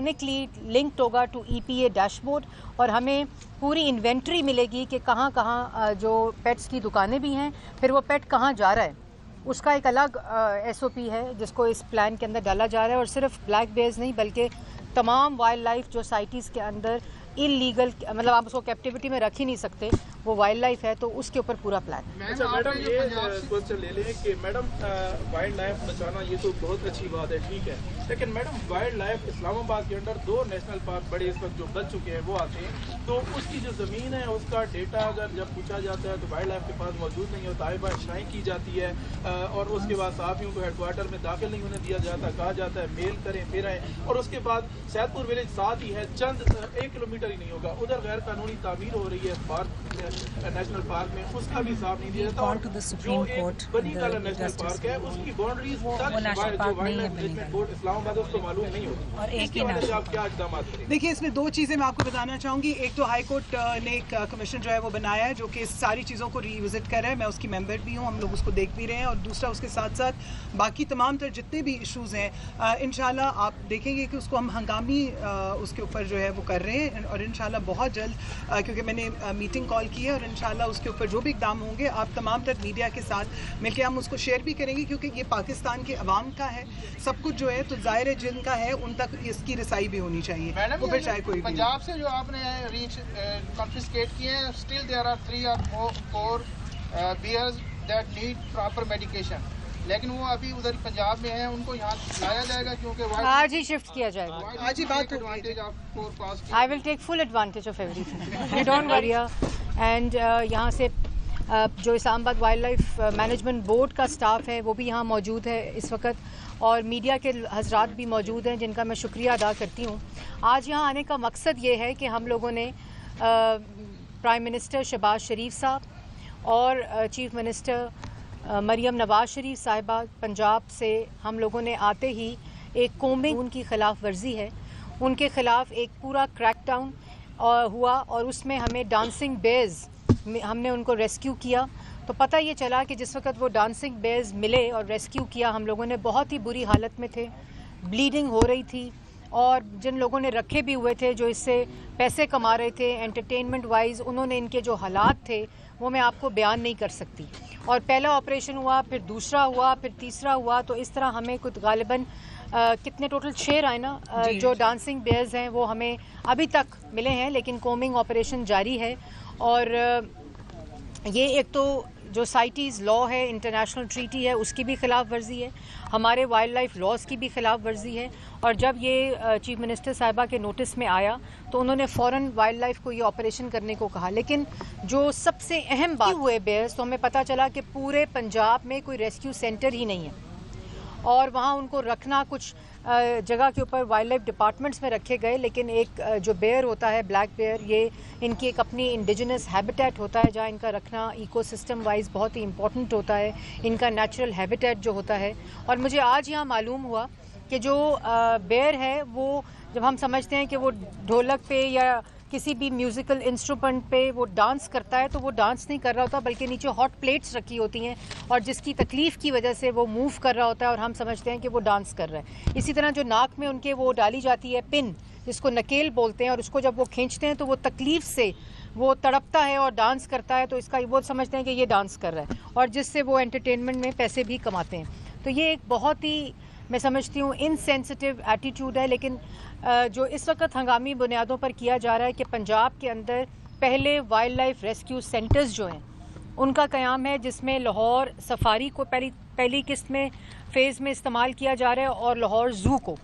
Linked होगा to EPA dashboard और हमें पूरी इन्वेंट्री मिलेगी कि कहाँ कहाँ जो पेट्स की दुकानें भी हैं, फिर वो पेट कहाँ जा रहा है, उसका एक अलग SOP है जिसको इस प्लान के अंदर डाला जा रहा है। और सिर्फ ब्लैक बेयर्स नहीं बल्कि तमाम वाइल्ड लाइफ जो साइटीज़ के अंदर इलीगल, मतलब आप उसको कैप्टिविटी में रख ही नहीं सकते, वो वाइल्ड लाइफ है, तो उसके ऊपर पूरा प्लान। अच्छा मैडम, ये क्वेश्चन ले लें कि मैडम वाइल्ड लाइफ बचाना ये तो बहुत अच्छी बात है, ठीक है, लेकिन मैडम वाइल्ड लाइफ इस्लामाबाद के अंदर 2 नेशनल पार्क बड़े इस वक्त जो बन चुके हैं वो आते हैं, तो उसकी जो ज़मीन है उसका डेटा अगर जब पूछा जाता है तो वाइल्ड लाइफ के पास मौजूद नहीं होता है, बादशाही की जाती है और उसके बाद सहाफ़ियों को हेडक्वार्टर में दाखिल नहीं होने दिया जाता, कहा जाता है मेल करें फिर आएँ, और उसके बाद सैदपुर विलेज साथ ही है, चंद 1 किलोमीटर ही नहीं होगा, उधर गैर कानूनी तामीर हो रही है पार्क नेशनल पार्क में, उसका भी साफ नहीं दिया जाता। और जो एक बनी काला नेशनल पार्क है उसकी बाउंड्रीज तक जो wild life management board Islamabad उसको मालूम नहीं होती, और इसकी वजह से आप क्या इक़दाम करें? देखिए, इसमें 2 चीज़ें मैं आपको बताना चाहूँगी। एक तो हाई कोर्ट ने एक कमीशन जो है वो बनाया है जो कि सारी चीज़ों को रिविजिट कर रहा है, मैं उसकी मेंबर भी हूँ, हम लोग उसको देख भी रहे हैं, और दूसरा उसके साथ साथ बाकी तमाम तर जितने भी इशूज़ हैं इंशाल्लाह आप देखेंगे कि उसको हम हंगामी उसके ऊपर जो है वो कर रहे हैं, और इंशाल्लाह बहुत जल्द क्योंकि मैंने मीटिंग कॉल की है, और इंशाल्लाह उसके ऊपर जो भी इक़दाम होंगे आप तमाम तर मीडिया के साथ मिलकर हम उसको शेयर भी करेंगे, क्योंकि ये पाकिस्तान के अवाम का है सब कुछ जो है, तो ज़ाहिर है जिनका है उन तक इसकी रसाई भी होनी चाहिए, वो फिर चाहे कोई भी। पंजाब से जो आपने रीच कॉन्फिस्केट किए हैं, still there are 3 or 4 bears that need proper medication, लेकिन वो अभी उधर पंजाब में है, उनको यहाँ लाया जाएगा क्योंकि आज ही शिफ्ट किया जाएगा, आज ही बात एडवांटेज आपको पास। I will take full advantage of everything, you don't worry. And यहाँ से जो Islamabad wildlife management board का स्टाफ है वो भी यहाँ मौजूद है इस वक्त, और मीडिया के हजरात भी मौजूद हैं जिनका मैं शुक्रिया अदा करती हूँ। आज यहाँ आने का मकसद ये है कि हम लोगों ने प्राइम मिनिस्टर शहबाज शरीफ साहब और चीफ मिनिस्टर मरियम नवाज शरीफ साहिबा पंजाब से हम लोगों ने आते ही एक कोमिंग उनकी खिलाफ वर्जी है, उनके ख़िलाफ़ एक पूरा क्रैकडाउन हुआ, और उसमें हमें डांसिंग बेयर्स हमने उनको रेस्क्यू किया। तो पता ये चला कि जिस वक्त वो डांसिंग बेयर्स मिले और रेस्क्यू किया, हम लोगों ने बहुत ही बुरी हालत में थे, ब्लीडिंग हो रही थी, और जिन लोगों ने रखे भी हुए थे जो इससे पैसे कमा रहे थे एंटरटेनमेंट वाइज, उन्होंने इनके जो हालात थे वो मैं आपको बयान नहीं कर सकती। और पहला ऑपरेशन हुआ, फिर दूसरा हुआ, फिर तीसरा हुआ, तो इस तरह हमें कुछ गालिबन कितने टोटल 6 आए ना जो डांसिंग बेयर्स हैं वो हमें अभी तक मिले हैं, लेकिन कोमिंग ऑपरेशन जारी है। और ये एक तो जो साइटीज़ लॉ है, इंटरनेशनल ट्रीटी है, उसकी भी खिलाफ वर्जी है, हमारे वाइल्ड लाइफ लॉज की भी खिलाफ वर्जी है। और जब ये चीफ मिनिस्टर साहिबा के नोटिस में आया तो उन्होंने फ़ौरन वाइल्ड लाइफ को ये ऑपरेशन करने को कहा। लेकिन जो सबसे अहम बात हुए बेयर्स, तो हमें पता चला कि पूरे पंजाब में कोई रेस्क्यू सेंटर ही नहीं है, और वहाँ उनको रखना कुछ जगह के ऊपर वाइल्ड लाइफ डिपार्टमेंट्स में रखे गए, लेकिन एक जो बेयर होता है ब्लैक बेयर, ये इनकी एक अपनी इंडिजिनस हैबिटेट होता है जहाँ इनका रखना इकोसिस्टम वाइज बहुत ही इंपॉर्टेंट होता है, इनका नेचुरल हैबिटेट जो होता है। और मुझे आज यहाँ मालूम हुआ कि जो बेयर है वो, जब हम समझते हैं कि वो ढोलक पे या किसी भी म्यूज़िकल इंस्ट्रूमेंट पे वो डांस करता है, तो वो डांस नहीं कर रहा होता बल्कि नीचे हॉट प्लेट्स रखी होती हैं, और जिसकी तकलीफ़ की वजह से वो मूव कर रहा होता है और हम समझते हैं कि वो डांस कर रहा है। इसी तरह जो नाक में उनके वो डाली जाती है पिन, जिसको नकेल बोलते हैं, और उसको जब वो खींचते हैं तो वो तकलीफ़ से वो तड़पता है और डांस करता है, तो इसका वो समझते हैं कि ये डांस कर रहा है, और जिससे वो एंटरटेनमेंट में पैसे भी कमाते हैं। तो ये एक बहुत ही, मैं समझती हूँ, इनसेंसिटिव एटीट्यूड है। लेकिन जो इस वक्त हंगामी बुनियादों पर किया जा रहा है कि पंजाब के अंदर पहले वाइल्ड लाइफ रेस्क्यू सेंटर्स जो हैं उनका क़याम है, जिसमें लाहौर सफारी को पहली किस्त में फ़ेज़ में इस्तेमाल किया जा रहा है, और लाहौर ज़ू को,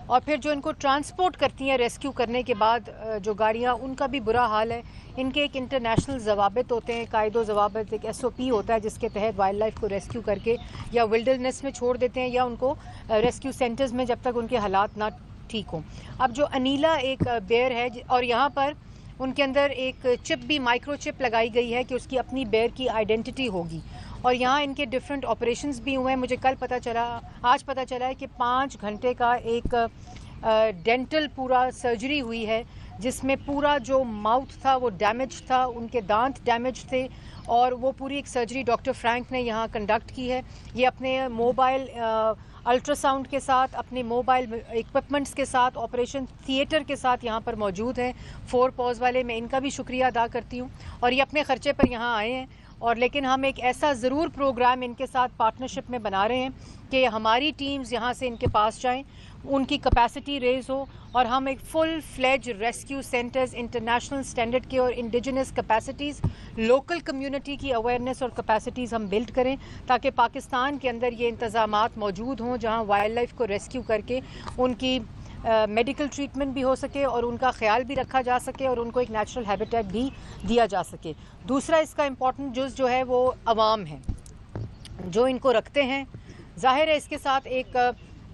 और फिर जो इनको ट्रांसपोर्ट करती हैं रेस्क्यू करने के बाद जो गाड़ियाँ, उनका भी बुरा हाल है। इनके एक इंटरनेशनल ज़वाबित होते हैं, कायदो ज़वाबित, एक SOP होता है जिसके तहत वाइल्ड लाइफ को रेस्क्यू करके या विल्डरनेस में छोड़ देते हैं, या उनको रेस्क्यू सेंटर्स में जब तक उनके हालात ना ठीक हों। अब जो अनीला एक बेयर है, और यहाँ पर उनके अंदर एक चिप भी, माइक्रो चिप लगाई गई है कि उसकी अपनी बेयर की आइडेंटिटी होगी, और यहाँ इनके डिफरेंट ऑपरेशंस भी हुए हैं। मुझे कल पता चला, आज पता चला है कि 5 घंटे का एक डेंटल पूरा सर्जरी हुई है جس میں پورا جو ماؤتھ تھا وہ ڈیمیج تھا, ان کے دانت ڈیمیج تھے, اور وہ پوری ایک سرجری ڈاکٹر فرینک نے یہاں کنڈکٹ کی ہے. یہ اپنے موبائل الٹرا ساؤنڈ کے ساتھ, اپنے موبائل اکوپمنٹس کے ساتھ, آپریشن تھیٹر کے ساتھ یہاں پر موجود ہیں 4 پاز والے. میں ان کا بھی شکریہ ادا کرتی ہوں, اور یہ اپنے خرچے پر یہاں آئے ہیں. اور لیکن ہم ایک ایسا ضرور پروگرام ان کے ساتھ پارٹنرشپ میں بنا رہے ہیں کہ ہماری ٹیمز یہاں سے ان کے پاس جائیں, ان کی کیپیسٹی ریز ہو, اور ہم ایک فل فلیج ریسکیو سینٹرز انٹرنیشنل سٹینڈرڈ کے اور انڈیجنس کیپیسٹیز, لوکل کمیونٹی کی اویئرنیس اور کیپیسٹیز ہم بلڈ کریں, تاکہ پاکستان کے اندر یہ انتظامات موجود ہوں جہاں وائلڈ لائف کو ریسکیو کر کے ان کی میڈیکل ٹریٹمنٹ بھی ہو سکے, اور ان کا خیال بھی رکھا جا سکے, اور ان کو ایک نیچرل ہیبیٹیٹ بھی دیا جا سکے. دوسرا اس کا امپورٹنٹ جز جو ہے وہ عوام ہے جو ان کو رکھتے ہیں. ظاہر ہے اس کے ساتھ ایک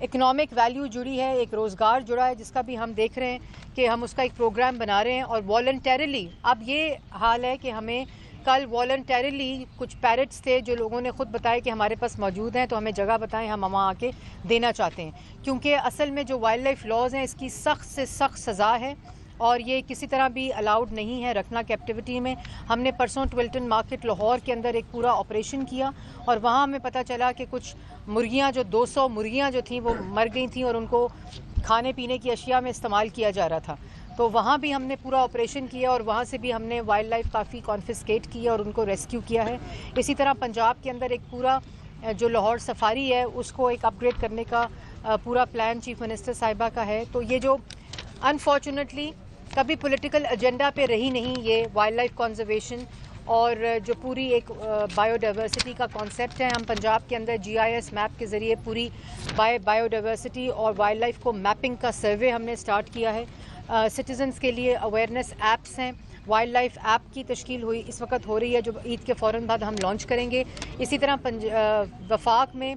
اکنامک ویلیو جڑی ہے, ایک روزگار جڑا ہے, جس کا بھی ہم دیکھ رہے ہیں کہ ہم اس کا ایک پروگرام بنا رہے ہیں. اور والنٹیرلی اب یہ حال ہے کہ ہمیں کل والنٹیرلی کچھ پیرٹس تھے جو لوگوں نے خود بتایا کہ ہمارے پاس موجود ہیں, تو ہمیں جگہ بتائیں, ہم وہاں آ کے دینا چاہتے ہیں. کیونکہ اصل میں جو وائلڈ لائف لاز ہیں اس کی سخت سے سخت سزا ہے, اور یہ کسی طرح بھی الاؤڈ نہیں ہے رکھنا کیپٹیوٹی میں. ہم نے پرسوں ٹویلٹن مارکیٹ لاہور کے اندر ایک پورا آپریشن کیا, اور وہاں ہمیں پتہ چلا کہ کچھ مرغیاں, جو 200 مرغیاں جو تھیں وہ مر گئی تھیں, اور ان کو کھانے پینے کی اشیاء میں استعمال کیا جا رہا تھا. تو وہاں بھی ہم نے پورا آپریشن کیا, اور وہاں سے بھی ہم نے وائلڈ لائف کافی کانفسکیٹ کیا اور ان کو ریسکیو کیا ہے. اسی طرح پنجاب کے اندر ایک پورا جو لاہور سفاری ہے اس کو ایک اپ گریڈ کرنے کا پورا پلان چیف منسٹر صاحبہ کا ہے. تو یہ جو انفارچونیٹلی کبھی پولیٹیکل ایجنڈا پہ رہی نہیں, یہ وائلڈ لائف کنزرویشن اور جو پوری ایک بایو ڈائیورسٹی کا کانسیپٹ ہے. ہم پنجاب کے اندر GIS میپ کے ذریعے پوری بایو ڈائیورسٹی اور وائلڈ لائف کو میپنگ کا سروے ہم نے اسٹارٹ کیا ہے. سٹیزنز کے لیے اویئرنیس ایپس ہیں, وائلڈ لائف ایپ کی تشکیل اس وقت ہو رہی ہے, جو عید کے فوراً بعد ہم لانچ کریں گے. اسی طرح وفاق میں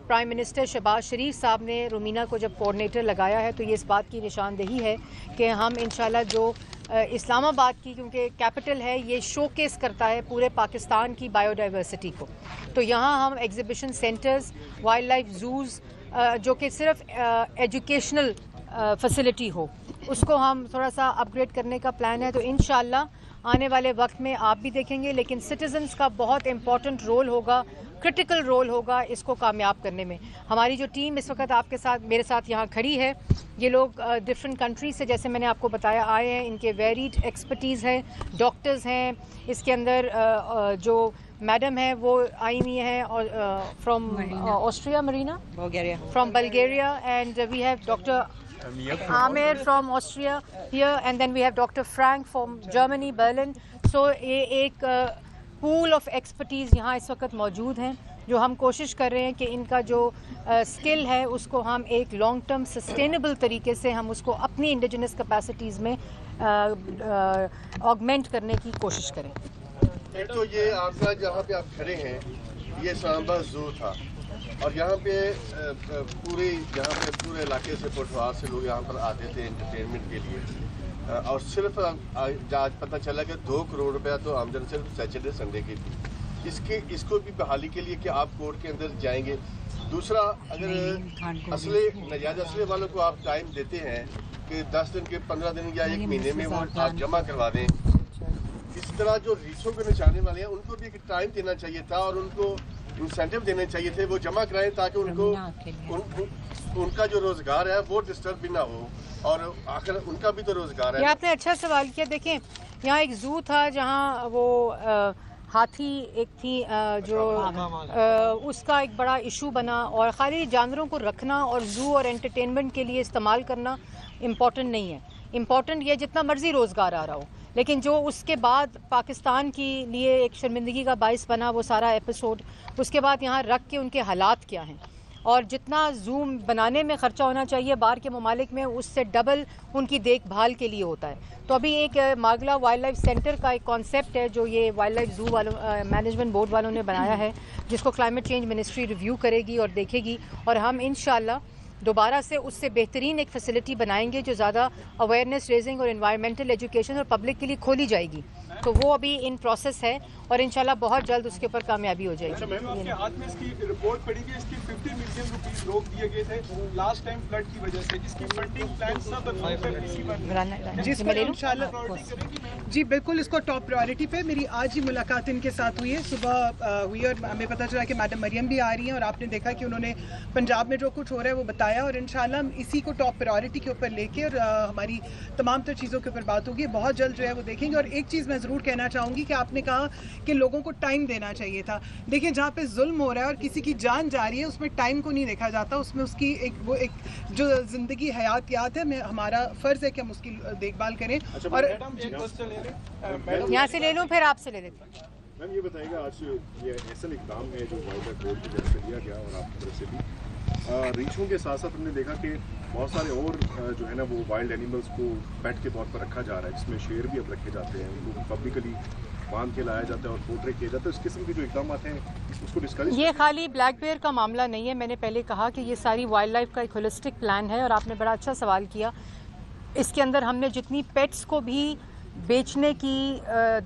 پرائم منسٹر شہباز شریف صاحب نے رومینہ کو جب کوآرڈینیٹر لگایا ہے, تو یہ اس بات کی نشاندہی ہے کہ ہم انشاءاللہ جو اسلام آباد کی, کیونکہ کیپٹل ہے, یہ شو کیس کرتا ہے پورے پاکستان کی بایو ڈائیورسٹی کو. تو یہاں ہم exhibition centres, wildlife zoos, جو کہ صرف ایجوکیشنل فیسلٹی ہو, اس کو ہم تھوڑا سا اپ گریڈ کرنے کا پلان ہے. تو انشاءاللہ آنے والے وقت میں آپ بھی دیکھیں گے, لیکن سٹیزنز کا بہت امپورٹنٹ رول ہوگا, کرٹیکل رول ہوگا اس کو کامیاب کرنے میں. ہماری جو ٹیم اس وقت آپ کے ساتھ میرے ساتھ یہاں کھڑی ہے, یہ لوگ ڈفرینٹ کنٹریز سے, جیسے میں نے آپ کو بتایا, آئے ہیں. ان کے ویریڈ ایکسپرٹیز ہیں, ڈاکٹرز ہیں اس کے اندر, جو میڈم ہے وہ آئی ہوئی ہیں from Austria, Marina from Bulgaria, and we have doctor Amir from Austria here, and then we have Dr. Frank from Germany, Berlin. So ایک پول آف ایکسپرٹیز یہاں اس وقت موجود ہیں, جو ہم کوشش کر رہے ہیں کہ ان کا جو اسکل ہے اس کو ہم ایک لانگ ٹرم سسٹینیبل طریقے سے ہم اس کو اپنی انڈیجنس کیپیسٹیز میں آگمنٹ کرنے کی کوشش کریں. ایک تو یہ آپ کا جہاں پہ آپ کھڑے ہیں یہ اسلام آباد زو تھا, اور یہاں پہ پورے علاقے سے پٹوار سے لوگ یہاں پر آتے تھے انٹرٹینمنٹ کے لیے, اور صرف آج پتہ چلا کہ 2 کروڑ روپیہ تو آمدن صرف سیٹرڈے سنڈے کی تھی. اس کو بھی بحالی کے لیے کہ آپ کورٹ کے اندر جائیں گے. دوسرا, اگر نجائز اسلحے والوں کو آپ ٹائم دیتے ہیں کہ 10 دن کے 15 دن یا 1 مہینے میں وہ آپ جمع کروا دیں, اس طرح جو ریسوں کے نچانے والے ہیں ان کو بھی ایک ٹائم دینا چاہیے تھا, اور ان کو انسینٹیو دینے چاہیے تھے, وہ جمع کرائیں تاکہ ان کو ان کا جو روزگار ہے وہ ڈسٹرب بھی نہ ہو, اور آخر ان کا بھی تو روزگار ہے. یہ آپ نے اچھا سوال کیا. دیکھیں یہاں ایک زو تھا جہاں وہ ہاتھی ایک تھی, جو اس کا ایک بڑا ایشو بنا, اور خالی جانوروں کو رکھنا اور زو اور انٹرٹینمنٹ کے لیے استعمال کرنا امپورٹنٹ نہیں ہے. امپورٹنٹ یہ جتنا مرضی روزگار آ رہا ہو, لیکن جو اس کے بعد پاکستان کے لیے ایک شرمندگی کا باعث بنا وہ سارا ایپیسوڈ, اس کے بعد یہاں رکھ کے ان کے حالات کیا ہیں, اور جتنا زوم بنانے میں خرچہ ہونا چاہیے باہر کے ممالک میں, اس سے ڈبل ان کی دیکھ بھال کے لیے ہوتا ہے. تو ابھی ایک ماگلا وائلڈ لائف سینٹر کا ایک کانسیپٹ ہے جو یہ وائلڈ لائف زو والوں مینجمنٹ بورڈ والوں نے بنایا ہے, جس کو کلائمیٹ چینج منسٹری ریویو کرے گی اور دیکھے گی, اور ہم انشاءاللہ दोबारा से उससे बेहतरीन एक फैसिलिटी बनाएंगे जो ज़्यादा अवेयरनेस रेजिंग और एनवायरमेंटल एजुकेशन और पब्लिक के लिए खोली जाएगी। तो वो अभी इन प्रोसेस है और इंशाल्लाह बहुत जल्द उसके ऊपर कामयाबी हो जाएगी। अच्छा मैम, आपके हाथ में इसकी रिपोर्ट पड़ी कि इसकी 50 मिलियन रुपीस रोक दिए गए थे लास्ट टाइम फ्लड की वजह से, जिसकी फंडिंग प्लान सब जी बिल्कुल, इसको टॉप प्रायोरिटी पे मेरी आज ही मुलाकात इनके साथ हुई है, सुबह हुई और हमें पता चला कि मैडम मरियम भी आ रही हैं और आपने देखा कि उन्होंने पंजाब में जो कुछ हो रहा है वो बताया और इंशाल्लाह हम इसी को टॉप प्रायोरिटी के ऊपर लेके और हमारी तमाम तर चीज़ों के ऊपर बात होगी, बहुत जल्द जो है वो देखेंगे। और एक चीज़ मैं ज़रूर कहना चाहूँगी कि आपने कहा कि लोगों को टाइम देना चाहिए था। देखिए, जहाँ पे जुल्म हो रहा है और किसी की जान जा रही है उसमें टाइम को नहीं देखा जाता, उसमें उसकी एक जो ज़िंदगी हयातियात है, हमारा फ़र्ज़ है कि हम उसकी देखभाल करें। और यहाँ से ले लूँ फिर आपसे ले लेते हैं। मैम ये बताइएगा, आज ये ऐसा इकदाम है जो वाइल्ड लाइफ बोर्ड की तरफ से लिया गया और आपकी तरफ से भी रीछों के साथ साथ हमने देखा कि बहुत सारे और जो है ना वो वाइल्ड एनिमल्स को पेट के तौर पर रखा जा रहा है, जिसमें शेर भी अब रखे जाते हैं, उनको पब्लिकली बांध के लाया जाता है और पोर्ट्रे किया जाता है। इस किस्म के जो इकदाम हैं उसको डिस्कस। ये खाली ब्लैक बेयर का मामला नहीं है, मैंने पहले कहा कि ये सारी वाइल्ड लाइफ का एक होलिस्टिक प्लान है और आपने बड़ा अच्छा सवाल किया। इसके अंदर हमने जितनी पेट्स को भी बेचने की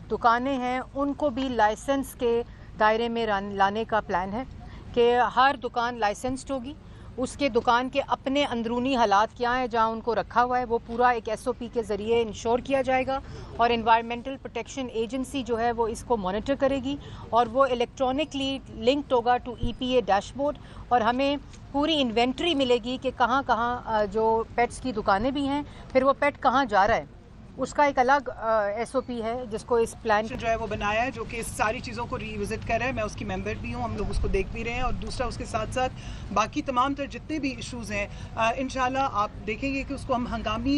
दुकानें हैं उनको भी लाइसेंस के दायरे में लाने का प्लान है कि हर दुकान लाइसेंस्ड होगी, उसके दुकान के अपने अंदरूनी हालात क्या हैं जहां उनको रखा हुआ है वो पूरा एक SOP के ज़रिए इंश्योर किया जाएगा और एनवायरमेंटल प्रोटेक्शन एजेंसी जो है वो इसको मॉनिटर करेगी और वो इलेक्ट्रॉनिकली लिंक्ड होगा टू EPA डैशबोर्ड और हमें पूरी इन्वेंट्री मिलेगी कि कहाँ कहाँ जो पेट्स की दुकानें भी हैं, फिर वो पेट कहाँ जा रहा है, उसका एक अलग SOP है जिसको इस प्लान जो है वो बनाया है, जो कि इस सारी चीज़ों को रिविजिट कर रहा है। मैं उसकी मेंबर भी हूँ, हम लोग उसको देख भी रहे हैं और दूसरा उसके साथ साथ बाकी तमाम तर जितने भी इश्यूज़ हैं इंशाल्लाह आप देखेंगे कि उसको हम हंगामी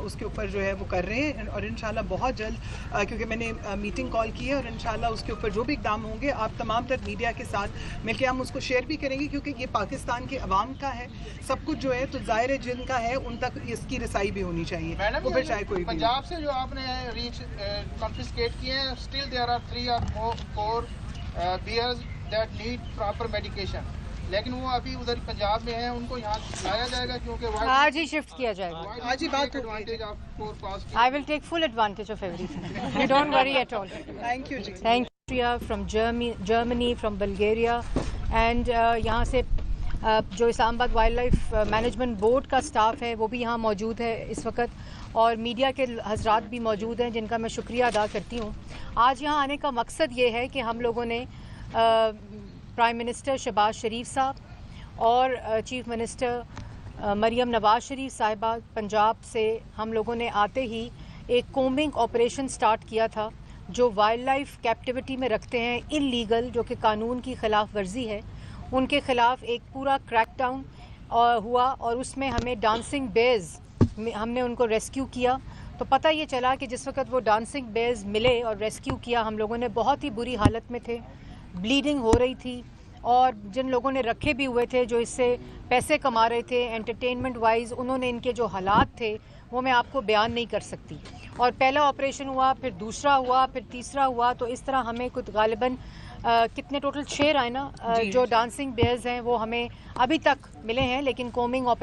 उसके ऊपर जो है वो कर रहे हैं और इंशाल्लाह बहुत जल्द क्योंकि मैंने मीटिंग कॉल की है और इंशाल्लाह उसके ऊपर जो भी इक़दाम होंगे आप तमाम तर मीडिया के साथ मिलकर हम उसको शेयर भी करेंगे, क्योंकि ये पाकिस्तान के अवाम का है सब कुछ जो है, तो ज़ाहिर है जिनका है उन तक इसकी रसाई भी होनी चाहिए, वो फिर चाहे कोई भी। से जो आपने रीच कॉन्फिस्केट किए हैं, still there are 3 or 4 bears that need proper medication, लेकिन वो अभी उधर पंजाब में है, उनको यहाँ लाया जाएगा क्योंकि आज ही शिफ्ट किया जाएगा। आज ही बात एडवांटेज आपको पास। I will take full advantage of everything. You don't worry at all. Thank you जी। Thank you from Germany, from Bulgaria and यहाँ से जो Islamabad wildlife management board का स्टाफ है वो भी यहाँ मौजूद है इस वक्त और मीडिया के हजरात भी मौजूद हैं जिनका मैं शुक्रिया अदा करती हूँ। आज यहाँ आने का मकसद ये है कि हम लोगों ने प्राइम मिनिस्टर शहबाज शरीफ साहब और चीफ मिनिस्टर मरियम नवाज शरीफ साहिबा पंजाब से हम लोगों ने आते ही एक कोमिंग ऑपरेशन स्टार्ट किया था जो वाइल्ड लाइफ कैप्टिविटी में रखते हैं इल्लीगल, जो कि कानून की खिलाफ वर्जी है, उनके ख़िलाफ़ एक पूरा क्रैकडाउन हुआ और उसमें हमें डांसिंग बेयर्स हमने उनको रेस्क्यू किया। तो पता ये चला कि जिस वक्त वो डांसिंग बेयर्स मिले और रेस्क्यू किया, हम लोगों ने बहुत ही बुरी हालत में थे, ब्लीडिंग हो रही थी और जिन लोगों ने रखे भी हुए थे जो इससे पैसे कमा रहे थे एंटरटेनमेंट वाइज, उन्होंने इनके जो हालात थे वो मैं आपको बयान नहीं कर सकती। और पहला ऑपरेशन हुआ, फिर दूसरा हुआ, फिर तीसरा हुआ, तो इस तरह हमें कुछ गालिबन कितने टोटल 6 आए ना जो डांसिंग बेयर्स हैं वो हमें अभी तक मिले हैं, लेकिन कोमिंग ऑपरेशन